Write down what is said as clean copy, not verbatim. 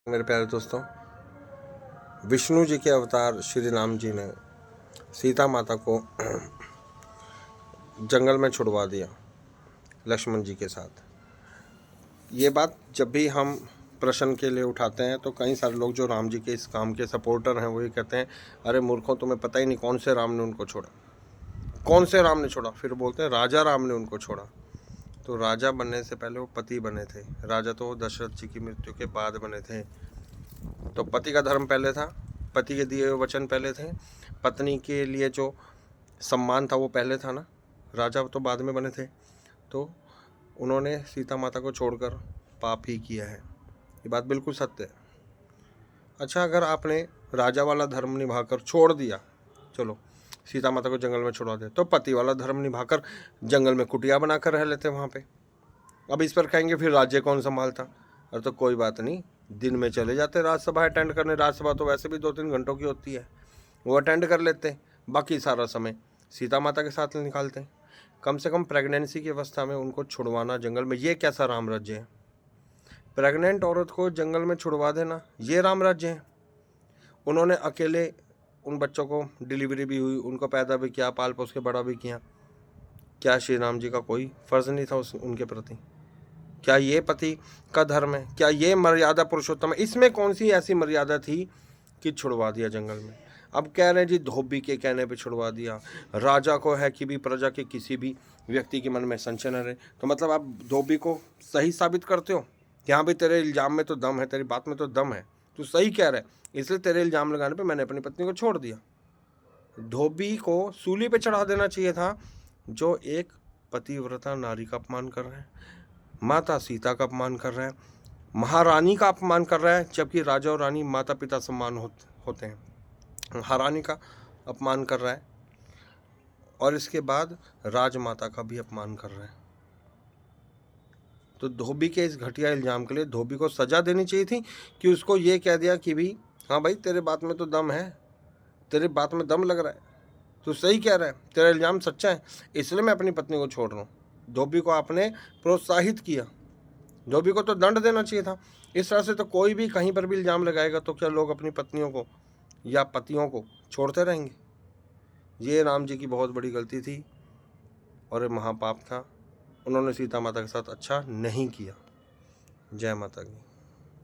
मेरे प्यारे दोस्तों, विष्णु जी के अवतार श्री राम जी ने सीता माता को जंगल में छुड़वा दिया लक्ष्मण जी के साथ। ये बात जब भी हम प्रश्न के लिए उठाते हैं तो कई सारे लोग जो राम जी के इस काम के सपोर्टर हैं वो ये कहते हैं, अरे मूर्खों, तुम्हें पता ही नहीं कौन से राम ने उनको छोड़ा, कौन से राम ने छोड़ा। फिर बोलते हैं राजा राम ने उनको छोड़ा। तो राजा बनने से पहले वो पति बने थे। राजा तो दशरथ जी की मृत्यु के बाद बने थे। तो पति का धर्म पहले था, पति के दिए हुए वचन पहले थे, पत्नी के लिए जो सम्मान था वो पहले था ना। राजा तो बाद में बने थे। तो उन्होंने सीता माता को छोड़कर पाप ही किया है, ये बात बिल्कुल सत्य है। अच्छा, अगर आपने राजा वाला धर्म निभाकर छोड़ दिया, चलो सीता माता को जंगल में छुड़वा दे, तो पति वाला धर्म निभाकर जंगल में कुटिया बनाकर रह लेते वहाँ पे। अब इस पर कहेंगे फिर राज्य कौन संभालता। और तो कोई बात नहीं, दिन में चले जाते राज्यसभा अटेंड करने। राज्यसभा तो वैसे भी 2-3 घंटों की होती है, वो अटेंड कर लेते, बाकी सारा समय सीता माता के साथ निकालते हैं। कम से कम प्रेगनेंसी की अवस्था में उनको छुड़वाना जंगल में, ये कैसा राम राज्य है? प्रेग्नेंट औरत को जंगल में छुड़वा देना, ये राम राज्य है? उन्होंने अकेले उन बच्चों को डिलीवरी भी हुई, उनको पैदा भी किया, पाल पोस के बड़ा भी किया। क्या श्री राम जी का कोई फर्ज नहीं था उनके प्रति? क्या ये पति का धर्म है? क्या ये मर्यादा पुरुषोत्तम है? इसमें कौन सी ऐसी मर्यादा थी कि छुड़वा दिया जंगल में? अब कह रहे हैं जी धोबी के कहने पे छुड़वा दिया। राजा को है कि भी प्रजा के किसी भी व्यक्ति के मन में संशय न रहे। तो मतलब आप धोबी को सही साबित करते हो कि हाँ भाई, तेरे इल्ज़ाम में तो दम है, तेरी बात में तो दम है, तू सही कह रहा है, इसलिए तेरे इल्ज़ाम लगाने पे मैंने अपनी पत्नी को छोड़ दिया। धोबी को सूली पे चढ़ा देना चाहिए था, जो एक पतिव्रता नारी का अपमान कर रहे हैं, माता सीता का अपमान कर रहा है, महारानी का अपमान कर रहा है। जबकि राजा और रानी माता पिता समान होते हैं, महारानी का अपमान कर रहा है, और इसके बाद राजमाता का भी अपमान कर रहा है। तो धोबी के इस घटिया इल्ज़ाम के लिए धोबी को सज़ा देनी चाहिए थी कि उसको ये कह दिया कि भी हाँ भाई, तेरे बात में तो दम है, तेरे बात में दम लग रहा है, तू सही कह रहा है, तेरा इल्ज़ाम सच्चा है, इसलिए मैं अपनी पत्नी को छोड़ रहा हूँ। धोबी को आपने प्रोत्साहित किया, धोबी को तो दंड देना चाहिए था। इस तरह से तो कोई भी कहीं पर भी इल्ज़ाम लगाएगा तो क्या लोग अपनी पत्नियों को या पतियों को छोड़ते रहेंगे? ये राम जी की बहुत बड़ी गलती थी और ये महापाप था। उन्होंने सीता माता के साथ अच्छा नहीं किया। जय माता की।